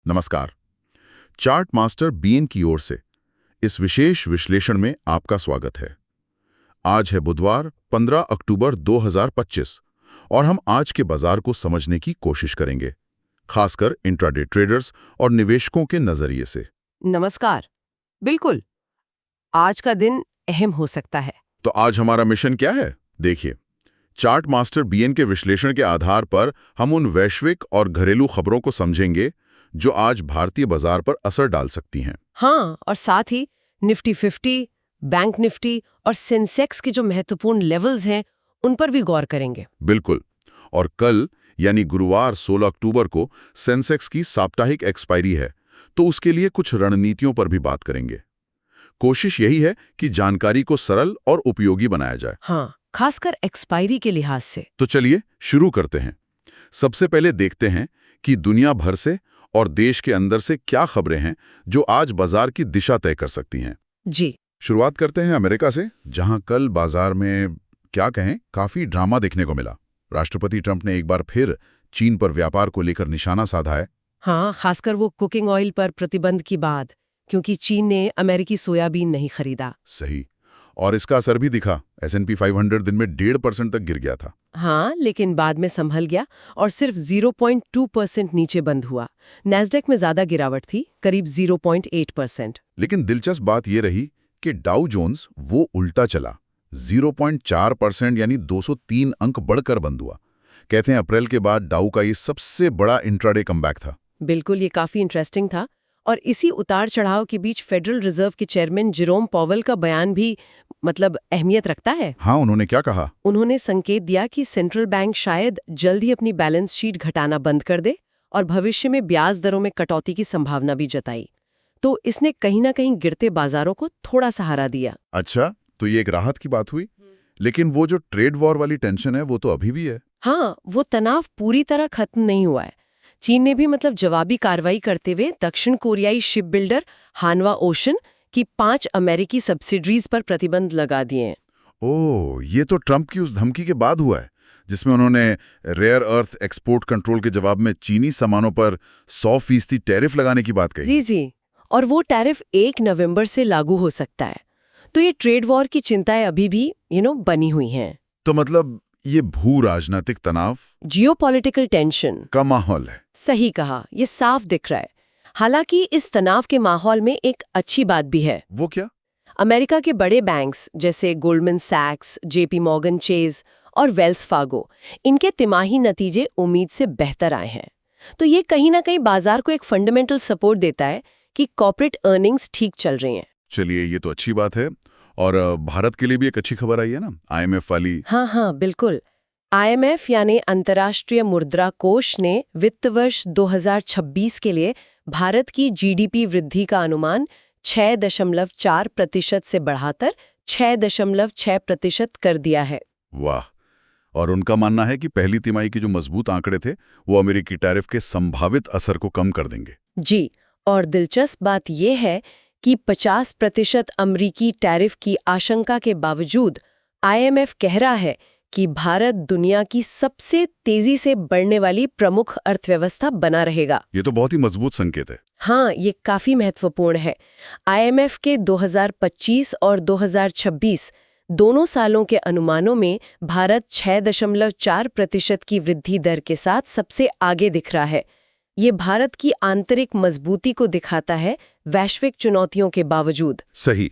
नमस्कार। Chart master BN की ओर से इस विशेष विश्लेषण में आपका स्वागत है। आज है बुधवार 15 अक्टूबर 2025 और हम आज के बाजार को समझने की कोशिश करेंगे, खासकर इंट्राडे ट्रेडर्स और निवेशकों के नजरिए से। नमस्कार। बिल्कुल, आज का दिन अहम हो सकता है। तो आज हमारा मिशन क्या है? देखिए, चार्ट मास्टर बीएन के विश्लेषण के आधार पर हम उन वैश्विक और घरेलू खबरों को समझेंगे जो आज भारतीय बाजार पर असर डाल सकती हैं। हाँ, और साथ ही निफ्टी 50, बैंक निफ्टी और सेंसेक्स के जो महत्वपूर्ण लेवल्स हैं, उन पर भी गौर करेंगे। बिल्कुल। और कल यानी गुरुवार 16 अक्टूबर को सेंसेक्स की साप्ताहिक एक्सपायरी है, तो उसके लिए कुछ रणनीतियों पर भी बात करेंगे। कोशिश यही है कि जानकारी को सरल और उपयोगी बनाया जाए। हाँ, खासकर एक्सपायरी के लिहाज से। तो चलिए शुरू करते हैं। सबसे पहले देखते हैं कि दुनिया भर से और देश के अंदर से क्या खबरें हैं जो आज बाजार की दिशा तय कर सकती हैं। जी। शुरुआत करते हैं अमेरिका से, जहां कल बाजार में क्या कहें काफी ड्रामा देखने को मिला। राष्ट्रपति ट्रंप ने एक बार फिर चीन पर व्यापार को लेकर निशाना साधा है। हाँ, खासकर वो कुकिंग ऑयल पर प्रतिबंध की बात, क्योंकि चीन ने अमेरिकी सोयाबीन नहीं खरीदा। सही। और इसका असर भी दिखा। S&P 500 दिन में 1.5% तक गिर गया था। हाँ, लेकिन बाद में संभल गया और सिर्फ 0.2% नीचे बंद हुआ। नैस्डैक में ज्यादा गिरावट थी, करीब 0.8%। लेकिन दिलचस्प बात यह रही कि डाउ जोन्स वो उल्टा चला, 0.4% यानी 203 अंक बढ़कर बंद हुआ। कहते हैं अप्रैल के बाद डाउ का ये सबसे बड़ा इंट्राडे कमबैक था। बिल्कुल, ये काफी इंटरेस्टिंग था। और इसी उतार चढ़ाव के बीच फेडरल रिजर्व के चेयरमैन जेरोम पॉवेल का बयान भी अहमियत रखता है। हाँ, उन्होंने क्या कहा? उन्होंने संकेत दिया कि सेंट्रल बैंक शायद जल्द ही अपनी बैलेंस शीट घटाना बंद कर दे और भविष्य में ब्याज दरों में कटौती की संभावना भी जताई। तो इसने कहीं ना कहीं गिरते बाजारों को थोड़ा सहारा दिया। अच्छा, तो ये एक राहत की बात हुई। लेकिन वो जो ट्रेड वॉर वाली टेंशन है वो तो अभी भी है। हाँ, वो तनाव पूरी तरह खत्म नहीं हुआ है। चीन ने भी जवाबी कार्रवाई करते हुए दक्षिण कोरियाई शिप बिल्डर हानवा ओशन की 5 अमेरिकी सब्सिडरीज पर प्रतिबंध लगा दिए हैं। ओह, ये तो ट्रंप की उस धमकी के बाद हुआ है जिसमें उन्होंने रेयर अर्थ एक्सपोर्ट कंट्रोल के जवाब में चीनी सामानों पर 100% टैरिफ लगाने की बात कही। जी, और वो टैरिफ 1 नवंबर से लागू हो सकता है। तो ये ट्रेड वॉर की चिंताएं अभी भी बनी हुई हैं। तो ये भू राजनीतिक तनाव, जियोपॉलिटिकल टेंशन का माहौल है। सही कहा, ये साफ दिख रहा है। हालांकि इस तनाव के माहौल में एक अच्छी बात भी है। वो क्या? अमेरिका के बड़े बैंक्स जैसे गोल्डमैन सैक्स, जेपी मॉर्गन चेज और वेल्स फार्गो, इनके तिमाही नतीजे उम्मीद से बेहतर आए हैं। तो ये कहीं ना कहीं बाजार को एक फंडामेंटल सपोर्ट देता है कि कॉर्पोरेट अर्निंग्स ठीक चल रही हैं। चलिए, ये तो अच्छी बात है। और भारत के लिए भी एक अच्छी खबर आई है ना, IMF वाली। हाँ, बिल्कुल। IMF यानी अंतर्राष्ट्रीय मुद्रा कोष ने वित्त वर्ष 2026 के लिए भारत की GDP वृद्धि का अनुमान 6.4% से बढ़ाकर 6.6% कर दिया है। वाह। और उनका मानना है कि पहली तिमाही के जो मजबूत आंकड़े थे वो अमेरिकी टैरिफ के संभावित असर को कम कर देंगे। जी, और दिलचस्प बात यह है कि 50% अमरीकी टैरिफ की आशंका के बावजूद IMF कह रहा है कि भारत दुनिया की सबसे तेजी से बढ़ने वाली प्रमुख अर्थव्यवस्था बना रहेगा। ये तो बहुत ही मजबूत संकेत है। हाँ, ये काफी महत्वपूर्ण है। IMF के 2025 और 2026 दोनों सालों के अनुमानों में भारत 6.4% की वृद्धि दर के साथ सबसे आगे दिख रहा है। ये भारत की आंतरिक मजबूती को दिखाता है, वैश्विक चुनौतियों के बावजूद। सही।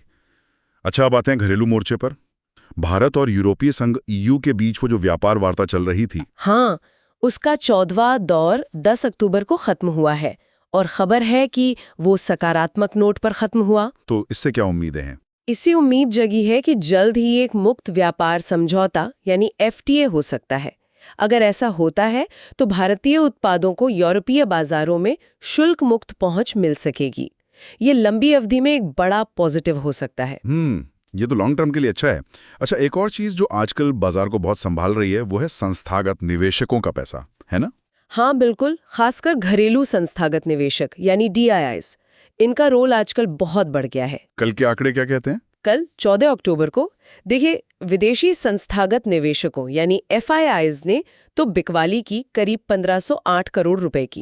अच्छा, अब आते हैं घरेलू मोर्चे पर। भारत और यूरोपीय संघ EU के बीच वो जो व्यापार वार्ता चल रही थी, हाँ, उसका 14वां दौर 10 अक्टूबर को खत्म हुआ है और खबर है कि वो सकारात्मक नोट पर खत्म हुआ। तो इससे क्या उम्मीदें हैं? इससे उम्मीद जगी है कि जल्द ही एक मुक्त व्यापार समझौता यानी FTA हो सकता है। अगर ऐसा होता है तो भारतीय उत्पादों को यूरोपीय बाजारों में शुल्क मुक्त पहुंच मिल सकेगी। ये लंबी अवधि में एक बड़ा पॉजिटिव हो सकता है। ये तो लॉन्ग टर्म के लिए अच्छा है। अच्छा, एक और चीज जो आजकल बाजार को बहुत संभाल रही है वो है संस्थागत निवेशकों का पैसा, है ना? हाँ, बिल्कुल। खासकर घरेलू संस्थागत निवेशक यानी DIIs, इनका रोल आजकल बहुत बढ़ गया है। कल के आंकड़े क्या कहते हैं? कल 14 अक्टूबर को देखिए, विदेशी संस्थागत निवेशकों यानी FIIs ने तो बिकवाली की करीब 1508 करोड़ रुपए की।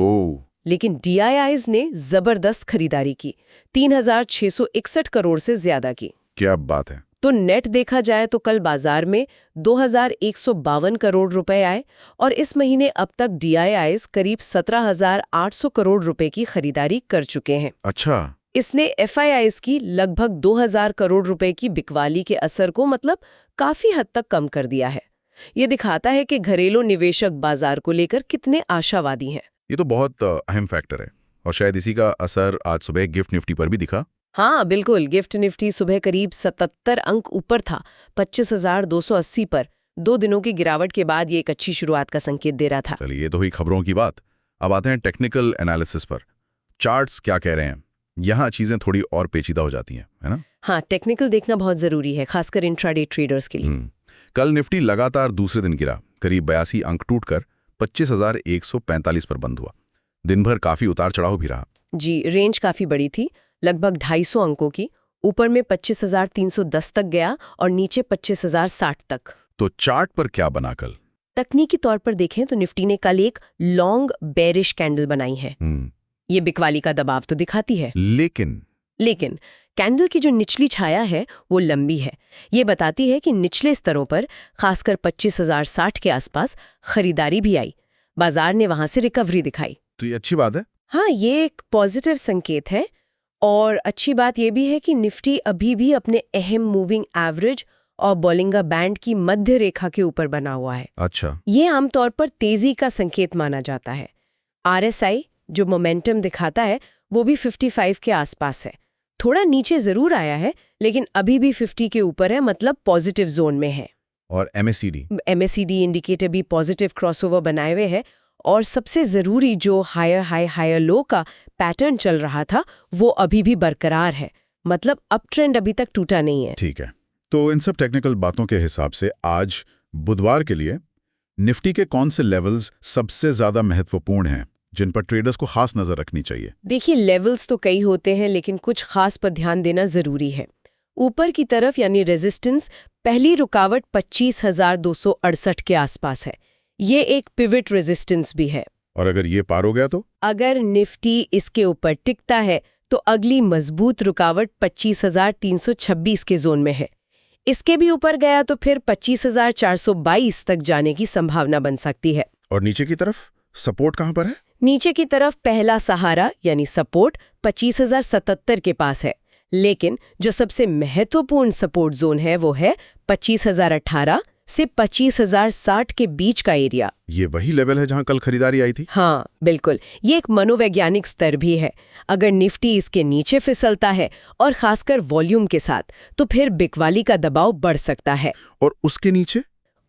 लेकिन DIIs ने जबरदस्त खरीदारी की, 3,661 करोड़ से ज्यादा की। क्या बात है। तो नेट देखा जाए तो कल बाजार में 2,152 करोड़ रुपए आए और इस महीने अब तक DIIs करीब 17,800 करोड़ रुपए की खरीदारी कर चुके हैं। अच्छा। इसने FIIs की लगभग 2,000 करोड़ रुपए की बिकवाली के असर को मतलब काफी हद तक कम कर दिया है। ये दिखाता है कि घरेलू निवेशक बाजार को लेकर कितने आशावादी हैं। ये तो बहुत अहम फैक्टर है और शायद इसी का असर आज सुबह गिफ्ट निफ्टी पर भी दिखा। हाँ बिल्कुल, गिफ्ट निफ्टी सुबह करीब 77 अंक ऊपर था, 25,280 पर। 2 दिनों की गिरावट के बाद ये एक अच्छी शुरुआत का संकेत दे रहा था। चलिए, ये तो हुई खबरों की बात। अब आते हैं टेक्निकल एनालिसिस पर। चार्ट्स क्या कह रहे हैं? यहाँ चीजें थोड़ी और पेचीदा हो जाती हैं, है ना? हाँ, टेक्निकल देखना बहुत जरूरी है, खासकर इंट्राडे ट्रेडर्स के लिए। कल निफ्टी लगातार दूसरे दिन गिरा, करीब 82 अंक टूटकर 25,145 पर बंद हुआ। दिन भर काफी उतार चढ़ाव भी रहा। जी, रेंज काफी बड़ी थी, लगभग 250 अंकों की। ऊपर में 25,310 तक गया और नीचे 25,060 तक। तो चार्ट पर क्या बना कल? तकनीकी तौर पर देखें तो निफ्टी ने कल एक लॉन्ग बेरिश कैंडल बनाई है। ये बिकवाली का दबाव तो दिखाती है, लेकिन कैंडल की जो निचली छाया है वो लंबी है। ये बताती है कि निचले स्तरों पर, खासकर 25,060 के आसपास, खरीदारी भी आई। बाजार ने वहां से रिकवरी दिखाई। तो ये अच्छी बात है। हाँ, ये एक पॉजिटिव संकेत है। और अच्छी बात यह भी है कि निफ्टी अभी भी अपने अहम मूविंग एवरेज और बोलिंगर बैंड की मध्य रेखा के ऊपर बना हुआ है। अच्छा। ये आमतौर पर तेजी का संकेत माना जाता है। RSI जो मोमेंटम दिखाता है वो भी 55 के आसपास है। थोड़ा नीचे जरूर आया है, लेकिन अभी भी 50 के ऊपर है, मतलब पॉजिटिव जोन में है। और MACD इंडिकेटर भी पॉजिटिव क्रॉसओवर बनाए हुए है। और सबसे जरूरी, जो हायर हाई हायर लो का पैटर्न चल रहा था वो अभी भी बरकरार है, मतलब अप ट्रेंड अभी तक टूटा नहीं है। ठीक है। तो इन सब टेक्निकल बातों के हिसाब से आज बुधवार के लिए निफ्टी के कौन से लेवल्स सबसे ज्यादा महत्वपूर्ण हैं जिन पर ट्रेडर्स को खास नजर रखनी चाहिए? देखिए, लेवल्स तो कई होते हैं, लेकिन कुछ खास पर ध्यान देना जरूरी है। ऊपर की तरफ यानी रेजिस्टेंस, पहली रुकावट 25,268 के आसपास है। ये एक पिवट रेजिस्टेंस भी है। और अगर ये पार हो गया तो? अगर निफ्टी इसके ऊपर टिकता है तो अगली मजबूत रुकावट 25,326 के जोन में है। इसके भी ऊपर गया तो फिर 25,422 तक जाने की संभावना बन सकती है। और नीचे की तरफ सपोर्ट कहां पर है? नीचे की तरफ पहला सहारा यानी सपोर्ट 25,077 के पास है, लेकिन जो सबसे महत्वपूर्ण सपोर्ट जोन है वो है 25,018 से 25,060 के बीच का एरिया। ये वही लेवल है जहां कल खरीदारी आई थी? हाँ बिल्कुल, ये एक मनोवैज्ञानिक स्तर भी है। अगर निफ्टी इसके नीचे फिसलता है और खासकर वॉल्यूम के साथ, तो फिर बिकवाली का दबाव बढ़ सकता है। और उसके नीचे?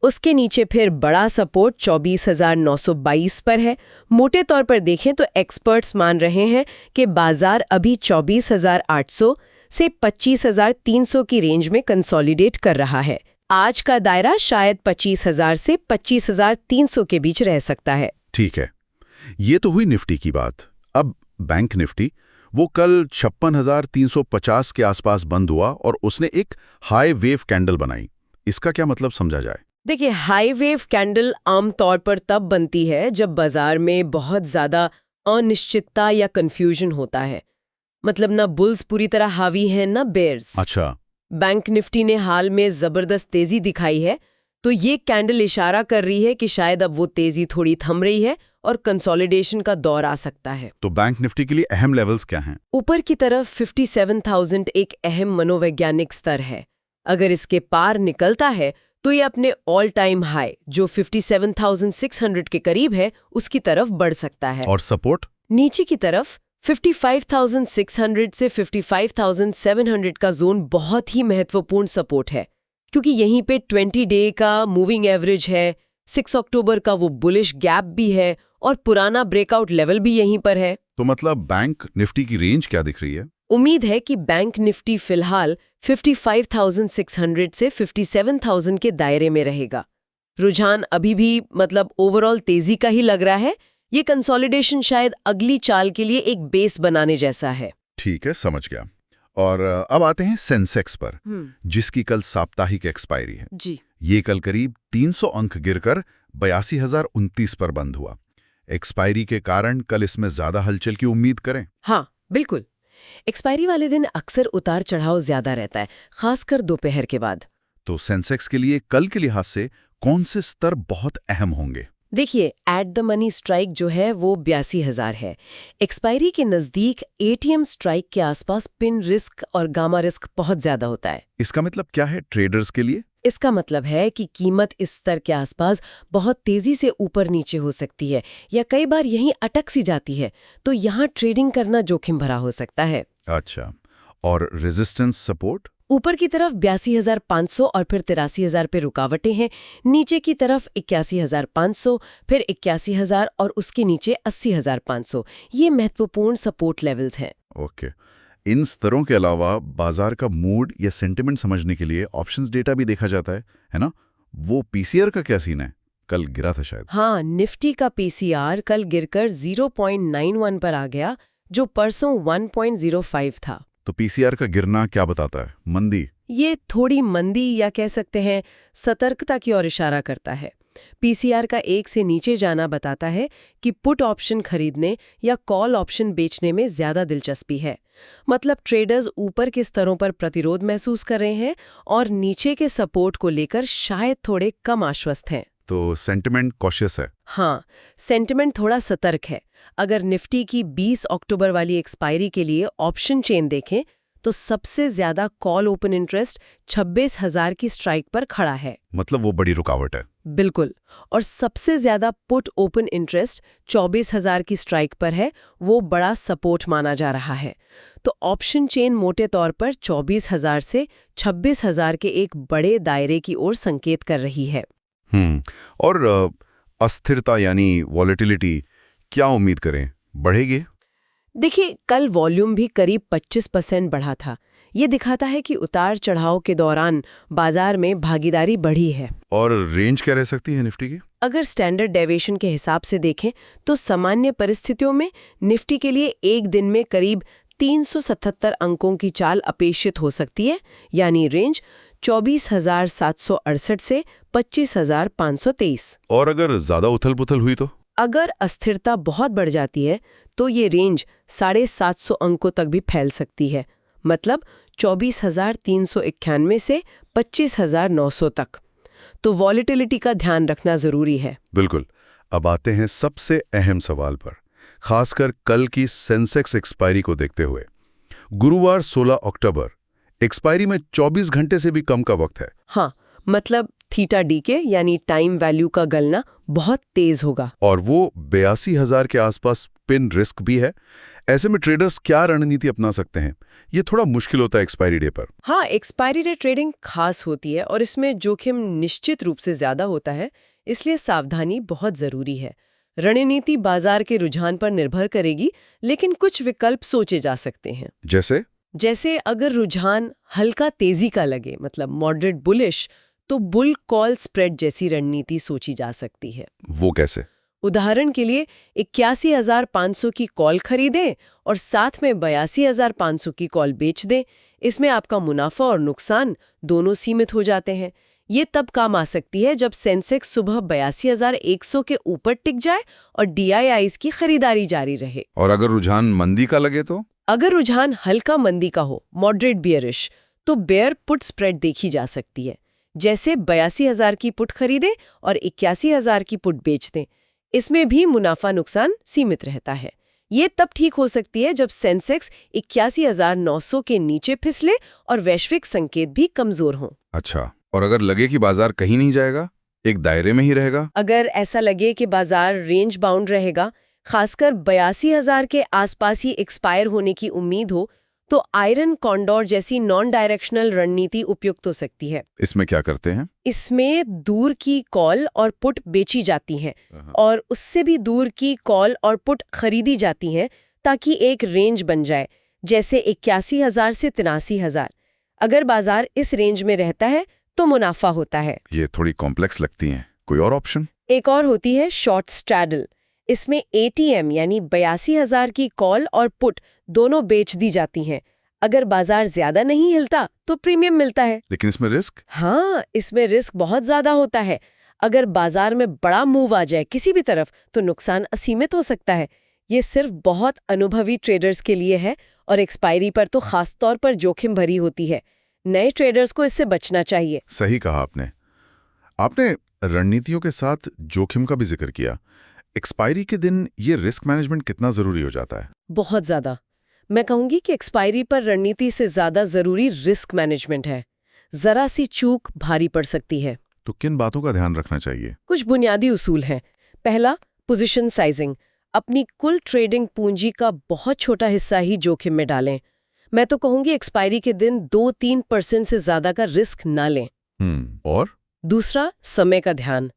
उसके नीचे फिर बड़ा सपोर्ट 24,922 पर है। मोटे तौर पर देखें तो एक्सपर्ट्स मान रहे हैं कि बाजार अभी 24,800 से 25,300 की रेंज में कंसोलिडेट कर रहा है। आज का दायरा शायद 25,000 से 25,300 के बीच रह सकता है। ठीक है, ये तो हुई निफ्टी की बात। अब बैंक निफ्टी, वो कल 56,350 के आसपास बंद हुआ और उसने एक हाई वेव कैंडल बनाई। इसका क्या मतलब समझा जाए? देखिए, हाई वेव कैंडल आमतौर पर तब बनती है जब बाजार में बहुत ज्यादा अनिश्चितता या कंफ्यूजन होता है। मतलब ना बुल्स पूरी तरह हावी हैं ना बेयर्स। अच्छा। बैंक निफ्टी ने हाल में जबरदस्त तेजी दिखाई है, तो ये कैंडल इशारा कर रही है कि शायद अब वो तेजी थोड़ी थम रही है और कंसोलिडेशन का दौर आ सकता है। तो बैंक निफ्टी के लिए अहम लेवल्स क्या हैं? ऊपर की तरफ 57,000 एक अहम मनोवैज्ञानिक स्तर है। अगर इसके पार निकलता है तो ये अपने ऑल टाइम हाई जो 57,600 के करीब है उसकी तरफ बढ़ सकता है। और सपोर्ट? नीचे की तरफ 55,600 से 55,700 का जोन बहुत ही महत्वपूर्ण सपोर्ट है, क्योंकि यहीं पे 20 डे का मूविंग एवरेज है, 6 अक्टूबर का वो बुलिश गैप भी है और पुराना ब्रेकआउट लेवल भी यहीं पर है। तो मतलब बैंक निफ्टी की रेंज क्या दिख रही है? उम्मीद है कि बैंक निफ्टी फिलहाल 55,600 से 57,000 के दायरे में रहेगा। रुझान अभी भी मतलब ओवरऑल तेजी का ही लग रहा है। ये कंसोलिडेशन शायद अगली चाल के लिए एक बेस बनाने जैसा है। ठीक है, समझ गया। और अब आते हैं सेंसेक्स पर, जिसकी कल साप्ताहिक एक्सपायरी है। जी। ये कल करीब 300 अंक गिरकर 82,029 पर बंद हुआ। एक्सपायरी के कारण कल इसमें ज्यादा हलचल की उम्मीद करें? हाँ, बिल्कुल। एक्सपायरी वाले दिन अक्सर उतार चढ़ाव ज्यादा रहता है, खासकर दोपहर के बाद। तो सेंसेक्स के लिए कल के लिहाज से कौन से स्तर बहुत अहम होंगे? देखिए, एट द मनी स्ट्राइक जो है वो 82,000 है। एक्सपायरी के नज़दीक एटीएम स्ट्राइक के आसपास पिन रिस्क और गामा रिस्क बहुत ज्यादा होता है। इसका मतलब क्या है ट्रेडर्स के लिए? इसका मतलब है कि कीमत इस स्तर के आसपास बहुत तेजी से ऊपर नीचे हो सकती है या कई बार यहीं अटक सी जाती है, तो यहाँ ट्रेडिंग करना जोखिम भरा हो सकता है। अच्छा, और रेजिस्टेंस सपोर्ट? ऊपर की तरफ 82,500 और फिर 83,000 पे रुकावटें हैं, नीचे की तरफ 81,500, फिर 81,000 और उसके नीचे 80,500। ये महत्वपूर्ण सपोर्ट लेवल्स हैं। ओके। इन स्तरों के अलावा बाजार का मूड या सेंटिमेंट समझने के लिए ऑप्शंस डेटा भी देखा जाता है ना? वो पीसीआर का क्या सीन है? कल गिरा था शायद। हाँ, निफ्टी का पीसीआर कल गिरकर 0.91 पर आ गया, जो परसों 1.05 था। तो पीसीआर का गिरना क्या बताता है? मंदी? ये थोड़ी मंदी या कह सकते हैं सतर्कता की ओर इशारा करता है। पीसीआर का 1 से नीचे जाना बताता है कि पुट ऑप्शन खरीदने या कॉल ऑप्शन बेचने में ज्यादा दिलचस्पी है। मतलब ट्रेडर्स ऊपर के स्तरों पर प्रतिरोध महसूस कर रहे हैं और नीचे के सपोर्ट को लेकर शायद थोड़े कम आश्वस्त हैं। तो सेंटिमेंट कॉशियस है? हाँ, सेंटिमेंट थोड़ा सतर्क है। अगर निफ्टी की 20 अक्टूबर वाली एक्सपायरी के लिए ऑप्शन चेन देखें तो सबसे ज्यादा कॉल ओपन इंटरेस्ट 26,000 की स्ट्राइक पर खड़ा है। मतलब वो बड़ी रुकावट है। बिल्कुल। और सबसे ज्यादा पुट ओपन इंटरेस्ट 24,000 की स्ट्राइक पर है, वो बड़ा सपोर्ट माना जा रहा है। तो ऑप्शन चेन मोटे तौर पर 24,000 से 26,000 के एक बड़े दायरे की ओर संकेत कर रही है। और अस्थिरता यानी वॉलेटिलिटी क्या उम्मीद करें? बढ़ेगी? देखिए, कल वॉल्यूम भी करीब 25% बढ़ा था। ये दिखाता है कि उतार चढ़ाव के दौरान बाजार में भागीदारी बढ़ी है। और रेंज क्या रह सकती है निफ्टी की? अगर स्टैंडर्ड डेविएशन के हिसाब से देखें तो सामान्य परिस्थितियों में निफ्टी के लिए एक दिन में करीब 377 अंकों की चाल अपेक्षित हो सकती है, यानी रेंज 24,768 से 25,523। और अगर ज्यादा उथल-पुथल हुई तो? अगर अस्थिरता बहुत बढ़ जाती है तो ये रेंज 750 अंकों तक भी फैल सकती है, मतलब 24,391 से 25,900 तक। तो वॉलेटिलिटी का ध्यान रखना जरूरी है। बिल्कुल। अब आते हैं सबसे अहम सवाल पर, खासकर कल की सेंसेक्स एक्सपायरी को देखते हुए। गुरुवार 16 अक्टूबर, एक्सपायरी में 24 घंटे से भी कम का वक्त है। हाँ, मतलब थीटा डी के यानी टाइम वैल्यू का गलना बहुत तेज होगा। और वो 82,000 के आसपास पिन रिस्क भी है। ऐसे में ट्रेडर्स क्या रणनीति अपना सकते हैं? ये थोड़ा मुश्किल होता है एक्सपायरी डे पर। हाँ, एक्सपायरी डे ट्रेडिंग खास होती है और इसमें जोखिम निश्चित रूप से ज्यादा होता है, इसलिए सावधानी बहुत जरूरी है। रणनीति बाजार के रुझान पर निर्भर करेगी, लेकिन कुछ विकल्प सोचे जा सकते हैं। जैसे अगर रुझान हल्का तेजी का लगे, मतलब मॉडरेट बुलिश, तो बुल कॉल स्प्रेड जैसी रणनीति सोची जा सकती है। वो कैसे? उदाहरण के लिए 81,500 की कॉल खरीदें और साथ में 82,500 की कॉल बेच दें। इसमें आपका मुनाफा और नुकसान दोनों सीमित हो जाते हैं। ये तब काम आ सकती है जब सेंसेक्स सुबह 82,100 के ऊपर टिक जाए और DIIs की खरीदारी जारी रहे। और अगर रुझान मंदी का लगे तो? अगर रुझान हल्का मंदी का हो, मॉडरेट बियरिश, तो बेयर पुट स्प्रेड देखी जा सकती है। जैसे 82,000 की पुट खरीदें और 81,000 की पुट बेच दें। इसमें भी मुनाफा नुकसान सीमित रहता है। ये तब ठीक हो सकती है जब सेंसेक्स 81,900 के नीचे फिसले और वैश्विक संकेत भी कमजोर हों। अच्छा, और अगर लगे कि बाजार कहीं नहीं जाएगा, एक दायरे में ही रहेगा? अगर ऐसा लगे कि बाजार रेंज बाउंड रहेगा, खासकर 82,000 के आसपास ही एक्सपायर होने की उम्मीद हो, तो आयरन कॉन्डोर जैसी नॉन डायरेक्शनल रणनीति उपयुक्त हो सकती है। इसमें क्या करते हैं? इसमें दूर की कॉल और पुट बेची जाती हैं और उससे भी दूर की कॉल और पुट खरीदी जाती हैं ताकि एक रेंज बन जाए, जैसे 81,000 से 83,000। अगर बाजार इस रेंज में रहता है तो मुनाफा होता है। ये थोड़ी कॉम्प्लेक्स लगती हैं। कोई और ऑप्शन? एक और होती है शॉर्ट स्ट्रैडल। इसमें ATM यानी 82,000 की कॉल और पुट दोनों बेच दी जाती हैं। अगर बाजार ज्यादा नहीं हिलता तो प्रीमियम मिलता है। लेकिन इसमें रिस्क? हाँ, इसमें रिस्क बहुत ज्यादा होता है। अगर बाजार में बड़ा मूव आ जाए किसी भी तरफ तो नुकसान असीमित हो सकता है। ये सिर्फ बहुत अनुभवी ट्रेडर्स के लिए है और एक्सपायरी पर तो खास तौर पर जोखिम भरी होती है। नए ट्रेडर्स को इससे बचना चाहिए। सही कहा आपने। आपने रणनीतियों के साथ जोखिम का भी जिक्र किया। एक्सपायरी के दिन ये रिस्क मैनेजमेंट कितना जरूरी हो जाता है? बहुत ज्यादा। मैं कहूंगी कि एक्सपायरी पर रणनीति से ज्यादा जरूरी रिस्क मैनेजमेंट है। जरा सी चूक भारी पड़ सकती है। तो किन बातों का ध्यान रखना चाहिए? कुछ बुनियादी उसूल हैं। पहला, पोजीशन साइजिंग। अपनी कुल ट्रेडिंग पूंजी का बहुत छोटा हिस्सा ही जोखिम में डालें। मैं तो कहूंगी एक्सपायरी के दिन 2-3% से ज्यादा का रिस्क ना लें। और दूसरा, समय का ध्यान।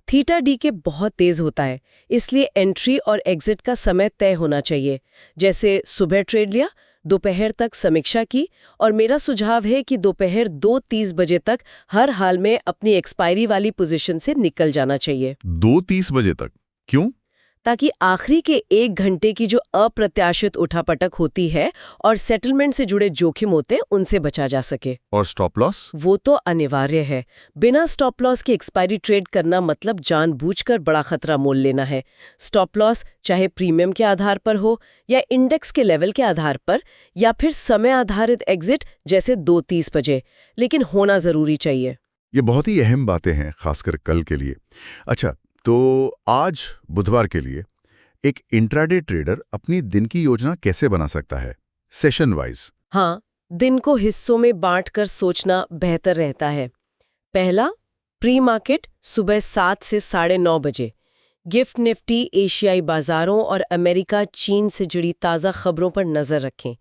थीटा डी के बहुत तेज होता है, इसलिए एंट्री और एग्जिट का समय तय होना चाहिए। जैसे सुबह ट्रेड लिया, दोपहर तक समीक्षा की, और मेरा सुझाव है कि दोपहर 2:30 बजे तक हर हाल में अपनी एक्सपायरी वाली पोजीशन से निकल जाना चाहिए। 2:30 बजे तक? क्यों? ताकि आखिरी के 1 घंटे की जो अप्रत्याशित उठापटक होती है और सेटलमेंट से जुड़े जोखिम होते हैं उनसे बचा जा सके। और स्टॉप लॉस? वो तो अनिवार्य है। बिना स्टॉप लॉस की एक्सपायरी ट्रेड करना मतलब जानबूझकर बड़ा खतरा मोल लेना है। स्टॉप लॉस चाहे प्रीमियम के आधार पर हो या इंडेक्स के लेवल के आधार पर या फिर समय आधारित एग्जिट जैसे 2:30 बजे, लेकिन होना जरूरी चाहिए। ये बहुत ही अहम बातें हैं, खासकर कल के लिए। अच्छा, तो आज बुधवार के लिए एक इंट्राडे ट्रेडर अपनी दिन की योजना कैसे बना सकता है, सेशन वाइज? हाँ, दिन को हिस्सों में बांटकर सोचना बेहतर रहता है। पहला, प्री मार्केट सुबह 7 से 9:30 बजे। गिफ्ट निफ्टी, एशियाई बाजारों और अमेरिका चीन से जुड़ी ताज़ा खबरों पर नज़र रखें।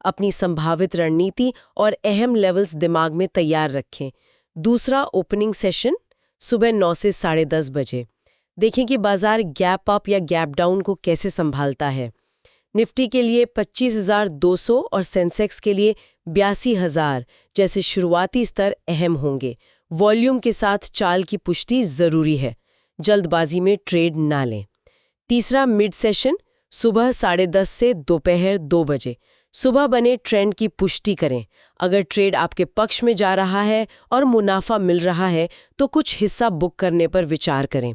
अपनी संभावित रणनीति और अहम लेवल्स दिमाग में तैयार रखें। दूसरा, ओपनिंग सेशन सुबह 9 से 10:30 बजे। देखें कि बाजार गैप अप या गैप डाउन को कैसे संभालता है। निफ्टी के लिए 25,200 और सेंसेक्स के लिए 82,000 जैसे शुरुआती स्तर अहम होंगे। वॉल्यूम के साथ चाल की पुष्टि जरूरी है। जल्दबाजी में ट्रेड ना लें। तीसरा, मिड सेशन सुबह 10:30 से दोपहर 2 बजे। सुबह बने ट्रेंड की पुष्टि करें। अगर ट्रेड आपके पक्ष में जा रहा है और मुनाफा मिल रहा है तो कुछ हिस्सा बुक करने पर विचार करें।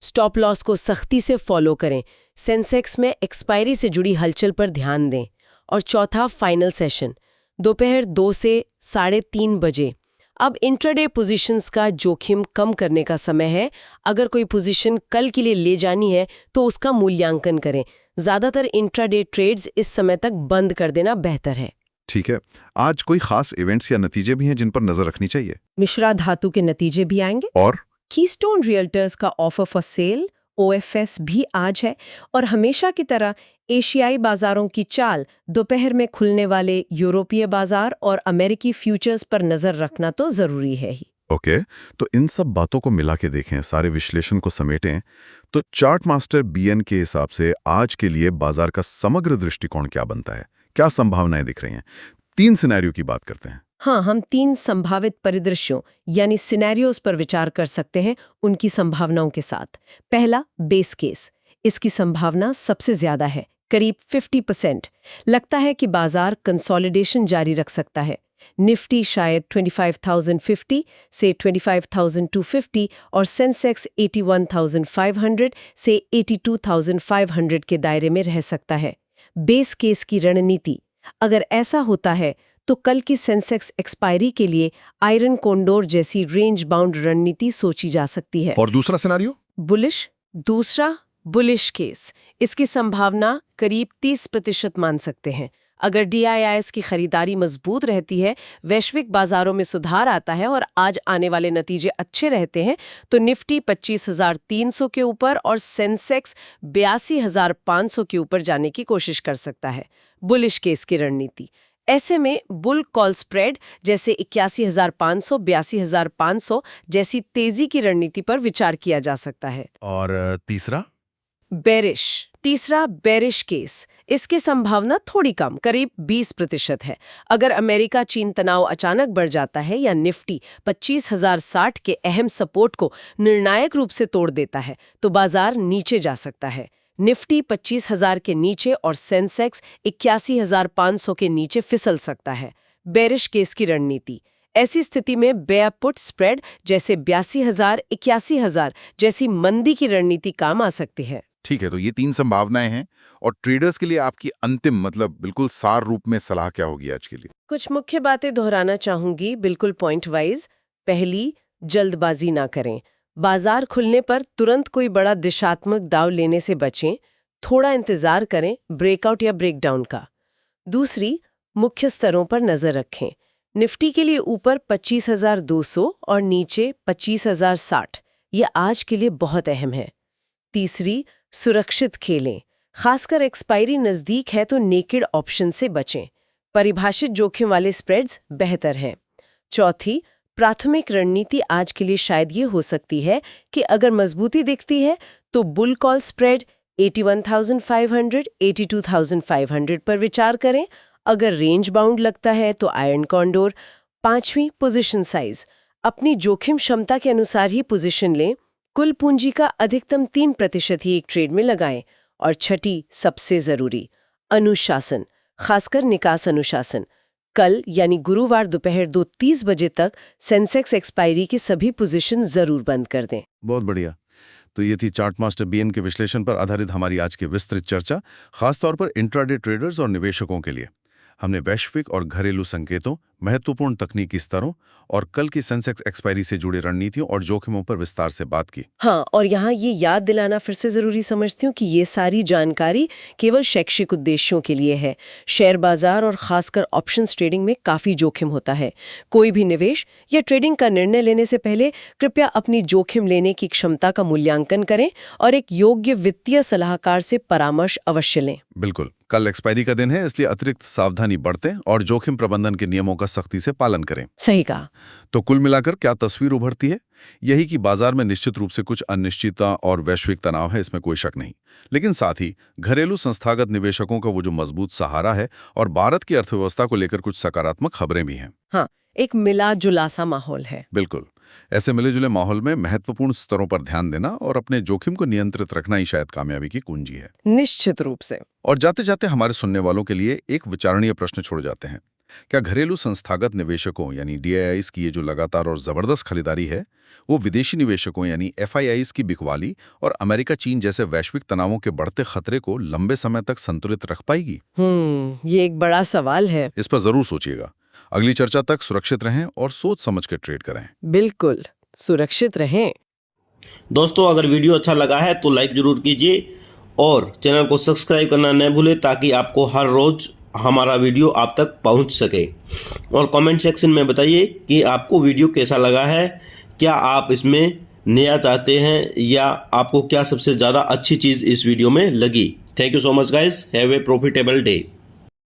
स्टॉप लॉस को सख्ती से फॉलो करें। सेंसेक्स में एक्सपायरी से जुड़ी हलचल पर ध्यान दें। और चौथा, फाइनल सेशन दोपहर 2 से 3:30 बजे। अब इंट्राडे पोजीशंस का जोखिम कम करने का समय है। अगर कोई पोजीशन कल के लिए ले जानी है तो उसका मूल्यांकन करें। ज्यादातर इंट्राडे ट्रेड्स इस समय तक बंद कर देना बेहतर है। ठीक है, आज कोई खास इवेंट्स या नतीजे भी हैं जिन पर नजर रखनी चाहिए? मिश्रा धातु के नतीजे भी आएंगे और कीस्टोन रियल्टर्स का ऑफर फॉर सेल OFS भी आज है। और हमेशा की तरह एशियाई बाजारों की चाल, दोपहर में खुलने वाले यूरोपीय बाजार और अमेरिकी फ्यूचर्स पर नजर रखना तो जरूरी है ही। ओके, तो इन सब बातों को मिला के देखें, सारे विश्लेषण को समेटें, तो चार्ट मास्टर BN के हिसाब से आज के लिए बाजार का समग्र दृष्टिकोण क्या बनता है? क्या संभावनाएं दिख रही हैं? 3 सिनेरियो की बात करते हैं। हाँ, हम 3 संभावित परिदृश्यों यानी सिनेरियोज पर विचार कर सकते हैं उनकी संभावनाओं के साथ। पहला, बेस केस। इसकी संभावना सबसे ज्यादा है, करीब 50%। लगता है कि बाजार कंसोलिडेशन जारी रख सकता है। निफ्टी शायद 25,050 से 25,250 और सेंसेक्स 81,500 से 82,500 के दायरे में रह सकता है। बेस केस की रणनीति, अगर ऐसा होता है तो कल की सेंसेक्स एक्सपायरी के लिए आयरन कोंडोर जैसी रेंज बाउंड रणनीति सोची जा सकती है। और दूसरा सिनेरियो? बुलिश। दूसरा, बुलिश केस। इसकी संभावना करीब 30% मान सकते हैं। अगर DIIs की खरीदारी मजबूत रहती है, वैश्विक बाजारों में सुधार आता है और आज आने वाले नतीजे अच्छे रहते हैं तो निफ्टी 25,300 के ऊपर और सेंसेक्स 82,500 के ऊपर जाने की कोशिश कर सकता है। बुलिश केस की रणनीति, ऐसे में बुल कॉल स्प्रेड जैसे 81,500, 82,500 जैसी तेजी की रणनीति पर विचार किया जा सकता है। और तीसरा? बेरिश। तीसरा, बेरिश केस। इसकी संभावना थोड़ी कम, करीब 20% है। अगर अमेरिका चीन तनाव अचानक बढ़ जाता है या निफ्टी 25,060 के अहम सपोर्ट को निर्णायक रूप से तोड़ देता है तो बाजार नीचे जा सकता है। निफ्टी 25,000 के नीचे और सेंसेक्स 81,500 के नीचे फिसल सकता है। बेरिश केस की रणनीति, ऐसी स्थिति में बेयर पुट स्प्रेड जैसे 82,000, 81,000 जैसी मंदी की रणनीति काम आ सकती है। ठीक है, तो ये 3 संभावनाएं हैं और ट्रेडर्स के लिए आपकी अंतिम मतलब बिल्कुल सार रूप में सलाह क्या होगी आज के लिए? कुछ मुख्य बातें दोहराना चाहूंगी, बिल्कुल पॉइंट वाइज। पहली, जल्दबाजी ना करें। बाजार खुलने पर तुरंत कोई बड़ा दिशात्मक दाव लेने से बचें। थोड़ा इंतजार करें ब्रेकआउट या ब्रेकडाउन का। दूसरी, मुख्य स्तरों पर नजर रखें। निफ्टी के लिए ऊपर 25,200 और नीचे 25,060, ये आज के लिए बहुत अहम है। तीसरी, सुरक्षित खेलें। खासकर एक्सपायरी नजदीक है तो नेकेड ऑप्शन से बचें। परिभाषित जोखिम वाले स्प्रेड्स बेहतर हैं। चौथी, प्राथमिक रणनीति आज के लिए शायद ये हो सकती है कि अगर मजबूती दिखती है तो बुल कॉल स्प्रेड 81,500, 82,500 पर विचार करें। अगर रेंज बाउंड लगता है तो आयरन कॉन्डोर। पांचवी, पोजीशन साइज। अपनी जोखिम क्षमता के अनुसार ही पोजीशन लें। कुल पूंजी का अधिकतम 3% ही एक ट्रेड में लगाएं। और छठी, सबसे जरूरी, अनुशासन, खासकर निकास अनुशासन। कल यानी गुरुवार दोपहर 2:30 बजे तक सेंसेक्स एक्सपायरी की सभी पोजीशन जरूर बंद कर दें। बहुत बढ़िया। तो ये थी चार्ट मास्टर बीएन के विश्लेषण पर आधारित हमारी आज की विस्तृत चर्चा, खासतौर पर इंट्राडे ट्रेडर्स और निवेशकों के लिए। हमने वैश्विक और घरेलू संकेतों, महत्वपूर्ण तकनीकी स्तरों और कल की सेंसेक्स एक्सपायरी से जुड़ी रणनीतियों और जोखिमों पर विस्तार से बात की। हाँ, और यहाँ ये याद दिलाना फिर से जरूरी समझती हूँ कि ये सारी जानकारी केवल शैक्षिक उद्देश्यों के लिए है। शेयर बाजार और खासकर ऑप्शंस ट्रेडिंग में काफी जोखिम होता है। कोई भी निवेश या ट्रेडिंग का निर्णय लेने से पहले कृपया अपनी जोखिम लेने की क्षमता का मूल्यांकन करें और एक योग्य वित्तीय सलाहकार से परामर्श अवश्य लें। बिल्कुल। कल एक्सपायरी का दिन है, इसलिए अतिरिक्त सावधानी बरतें और जोखिम प्रबंधन के नियमों का सख्ती से पालन करें। सही कहा। तो कुल मिलाकर क्या तस्वीर उभरती है? यही कि बाजार में निश्चित रूप से कुछ अनिश्चितता और वैश्विक तनाव है, इसमें कोई शक नहीं। लेकिन साथ ही घरेलू संस्थागत निवेशकों का वो जो मजबूत सहारा है और भारत की अर्थव्यवस्था को लेकर कुछ सकारात्मक खबरें भी हैं। हाँ, एक मिला जुला सा माहौल है। बिल्कुल। ऐसे मिले जुले माहौल में महत्वपूर्ण स्तरों पर ध्यान देना और अपने जोखिम को नियंत्रित रखना ही शायद कामयाबी की कुंजी है। निश्चित रूप से। और जाते जाते हमारे सुनने वालों के लिए एक विचारणीय प्रश्न छोड़ जाते हैं। क्या घरेलू संस्थागत निवेशकों यानी DIIs की ये जो लगातार और जबरदस्त खरीदारी है, वो विदेशी निवेशकों यानी FIIs की बिकवाली और अमेरिका चीन जैसे वैश्विक तनावों के बढ़ते खतरे को लंबे समय तक संतुलित रख पाएगी? ये एक बड़ा सवाल है। इस पर जरूर सोचिएगा। अगली चर्चा तक सुरक्षित रहें और सोच समझ के ट्रेड करें। बिल्कुल, सुरक्षित रहें। दोस्तों, अगर वीडियो अच्छा लगा है तो लाइक जरूर कीजिए और चैनल को सब्सक्राइब करना न भूलें ताकि आपको हर रोज हमारा वीडियो आप तक पहुंच सके। और कमेंट सेक्शन में बताइए कि आपको वीडियो कैसा लगा है, क्या आप इसमें नया चाहते हैं या आपको क्या सबसे ज़्यादा अच्छी चीज़ इस वीडियो में लगी। Thank you so much guys, have a profitable day.